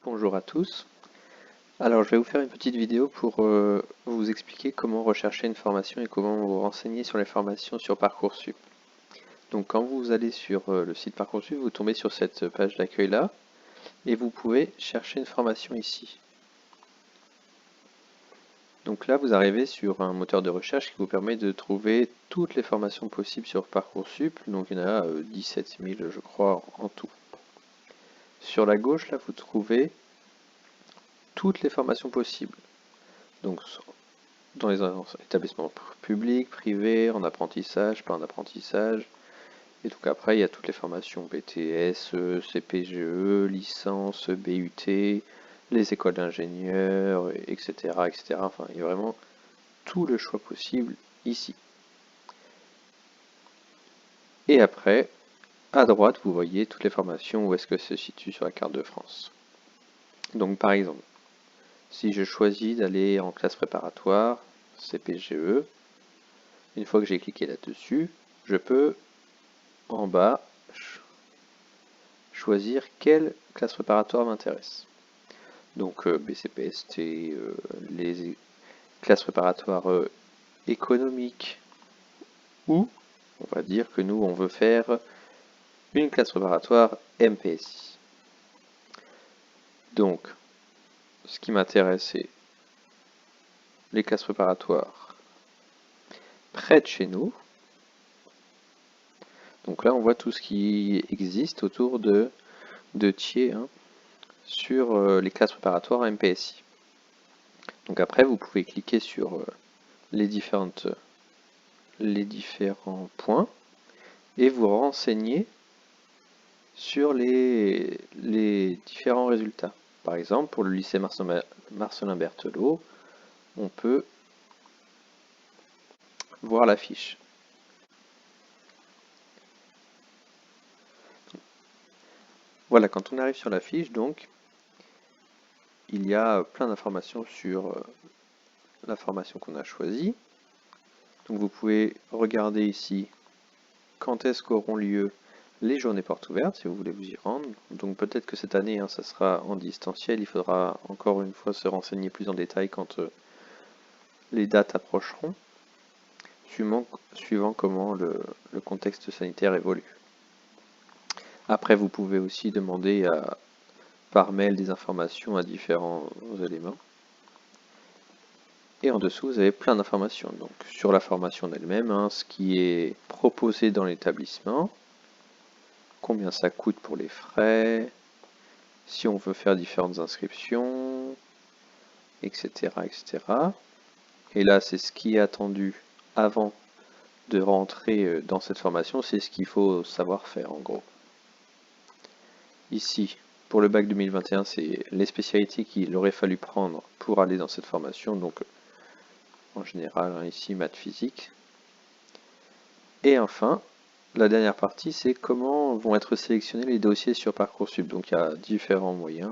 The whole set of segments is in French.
Bonjour à tous. Alors, je vais vous faire une petite vidéo pour vous expliquer comment rechercher une formation et comment vous renseigner sur les formations sur Parcoursup. Donc, quand vous allez sur le site Parcoursup, vous tombez sur cette page d'accueil là et vous pouvez chercher une formation ici. Donc là, vous arrivez sur un moteur de recherche qui vous permet de trouver toutes les formations possibles sur Parcoursup. Donc, il y en a 17 000, je crois, en tout. Sur la gauche, là, vous trouvez toutes les formations possibles. Donc, dans les établissements publics, privés, en apprentissage, pas en apprentissage. Et donc après, il y a toutes les formations BTS, CPGE, licence, BUT, les écoles d'ingénieurs, etc., etc. Enfin, il y a vraiment tout le choix possible ici. Et après, à droite, vous voyez toutes les formations où est-ce que se situe sur la carte de France. Donc par exemple, si je choisis d'aller en classe préparatoire, CPGE, une fois que j'ai cliqué là-dessus, je peux en bas choisir quelle classe préparatoire m'intéresse. Donc BCPST, les classes préparatoires économiques, ou on va dire que nous on veut faire une classe préparatoire MPSI. Donc ce qui m'intéresse c'est les classes préparatoires près de chez nous. Donc là on voit tout ce qui existe autour de Thiers sur les classes préparatoires MPSI. Donc après vous pouvez cliquer sur les différents points et vous renseigner sur les différents résultats. Par exemple, pour le lycée Marcelin Berthelot, on peut voir la fiche. Voilà, quand on arrive sur la fiche, donc, il y a plein d'informations sur la formation qu'on a choisie. Donc vous pouvez regarder ici quand est-ce qu'auront lieu les journées portes ouvertes, si vous voulez vous y rendre. Donc peut-être que cette année, ça sera en distanciel, il faudra encore une fois se renseigner plus en détail quand les dates approcheront, suivant comment le contexte sanitaire évolue. Après, vous pouvez aussi demander par mail des informations à différents éléments. Et en dessous, vous avez plein d'informations. Donc sur la formation en elle-même, ce qui est proposé dans l'établissement, combien ça coûte pour les frais, si on veut faire différentes inscriptions, etc., etc. Et là, c'est ce qui est attendu avant de rentrer dans cette formation, c'est ce qu'il faut savoir faire en gros. Ici, pour le bac 2021, c'est les spécialités qu'il aurait fallu prendre pour aller dans cette formation, donc en général, ici, maths, physique. Et enfin, la dernière partie, c'est comment vont être sélectionnés les dossiers sur Parcoursup. Donc il y a différents moyens,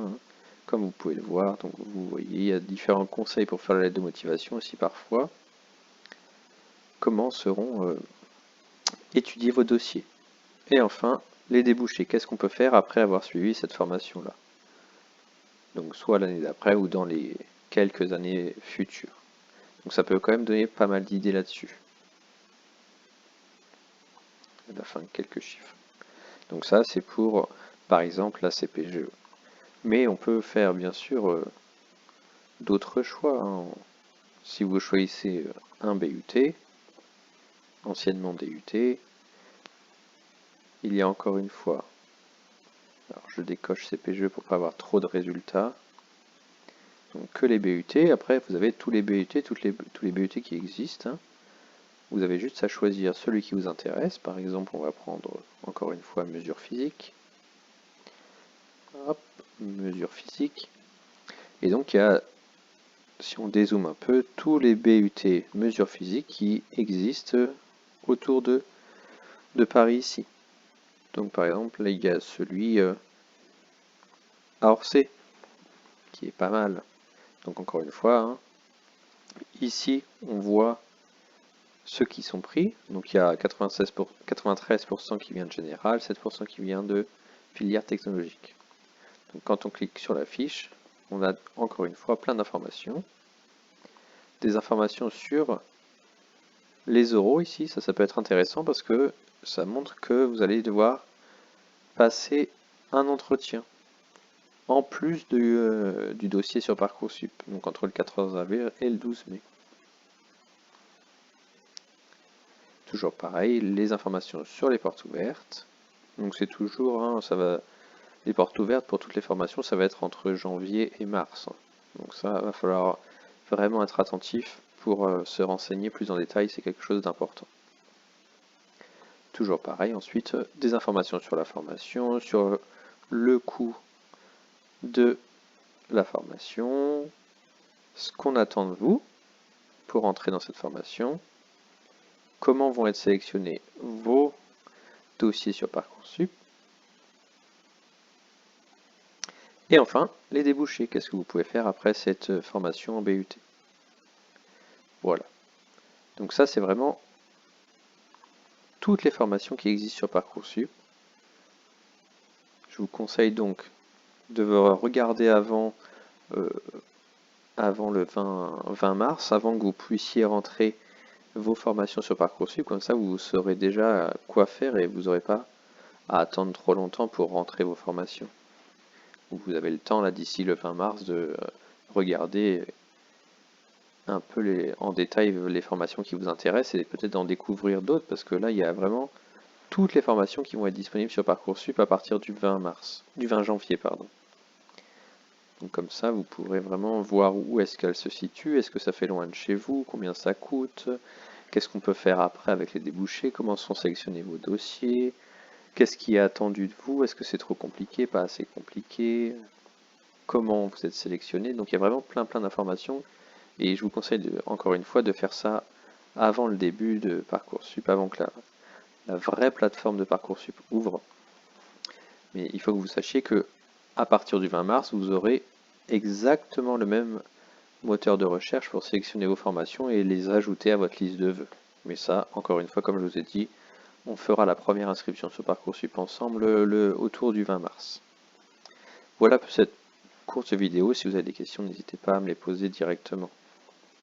comme vous pouvez le voir. Donc vous voyez, il y a différents conseils pour faire la lettre de motivation aussi parfois. Comment seront étudiés vos dossiers. Et enfin, les débouchés. Qu'est-ce qu'on peut faire après avoir suivi cette formation-là? Donc soit l'année d'après ou dans les quelques années futures. Donc ça peut quand même donner pas mal d'idées là-dessus. À la fin, quelques chiffres. Donc ça, c'est pour, par exemple, la CPGE. Mais on peut faire, bien sûr, d'autres choix. Si vous choisissez un BUT, anciennement DUT, il y a encore une fois, alors je décoche CPGE pour ne pas avoir trop de résultats, donc que les BUT, après vous avez tous les BUT, tous les BUT qui existent, Vous avez juste à choisir celui qui vous intéresse, par exemple on va prendre encore une fois mesure physique, hop, mesure physique, et donc il y a, si on dézoome un peu, tous les BUT mesure physique qui existent autour de Paris ici. Donc par exemple, là il y a celui à Orsay, qui est pas mal. Donc encore une fois, ici on voit ceux qui sont pris. Donc il y a 93% qui vient de général, 7% qui vient de filière technologique. Donc, quand on clique sur la fiche, on a encore une fois plein d'informations. Des informations sur les oraux ici, ça peut être intéressant parce que ça montre que vous allez devoir passer un entretien en plus du dossier sur Parcoursup, donc entre le 14 avril et le 12 mai. Toujours pareil, les informations sur les portes ouvertes. Donc c'est toujours, hein, les portes ouvertes pour toutes les formations, ça va être entre janvier et mars. Donc ça, va falloir vraiment être attentif pour se renseigner plus en détail, c'est quelque chose d'important. Toujours pareil, ensuite, des informations sur la formation, sur le coût de la formation, ce qu'on attend de vous pour entrer dans cette formation, comment vont être sélectionnés vos dossiers sur Parcoursup, et enfin, les débouchés, qu'est-ce que vous pouvez faire après cette formation en BUT. Voilà. Donc ça, c'est vraiment toutes les formations qui existent sur Parcoursup. Je vous conseille donc de regarder avant le 20 mars, avant que vous puissiez rentrer vos formations sur Parcoursup, comme ça vous saurez déjà quoi faire et vous n'aurez pas à attendre trop longtemps pour rentrer vos formations. Vous avez le temps là d'ici le 20 mars de regarder un peu en détail les formations qui vous intéressent et peut-être d'en découvrir d'autres parce que là il y a vraiment toutes les formations qui vont être disponibles sur Parcoursup à partir du 20 janvier, pardon. Donc comme ça, vous pourrez vraiment voir où est-ce qu'elle se situe, est-ce que ça fait loin de chez vous, combien ça coûte, qu'est-ce qu'on peut faire après avec les débouchés, comment sont sélectionnés vos dossiers, qu'est-ce qui est attendu de vous, est-ce que c'est trop compliqué, pas assez compliqué, comment vous êtes sélectionné. Donc il y a vraiment plein d'informations et je vous conseille encore une fois de faire ça avant le début de Parcoursup, avant que la vraie plateforme de Parcoursup ouvre. Mais il faut que vous sachiez que à partir du 20 mars, vous aurez exactement le même moteur de recherche pour sélectionner vos formations et les ajouter à votre liste de vœux. Mais ça, encore une fois, comme je vous ai dit, on fera la première inscription sur Parcoursup ensemble autour du 20 mars. Voilà pour cette courte vidéo. Si vous avez des questions, n'hésitez pas à me les poser directement.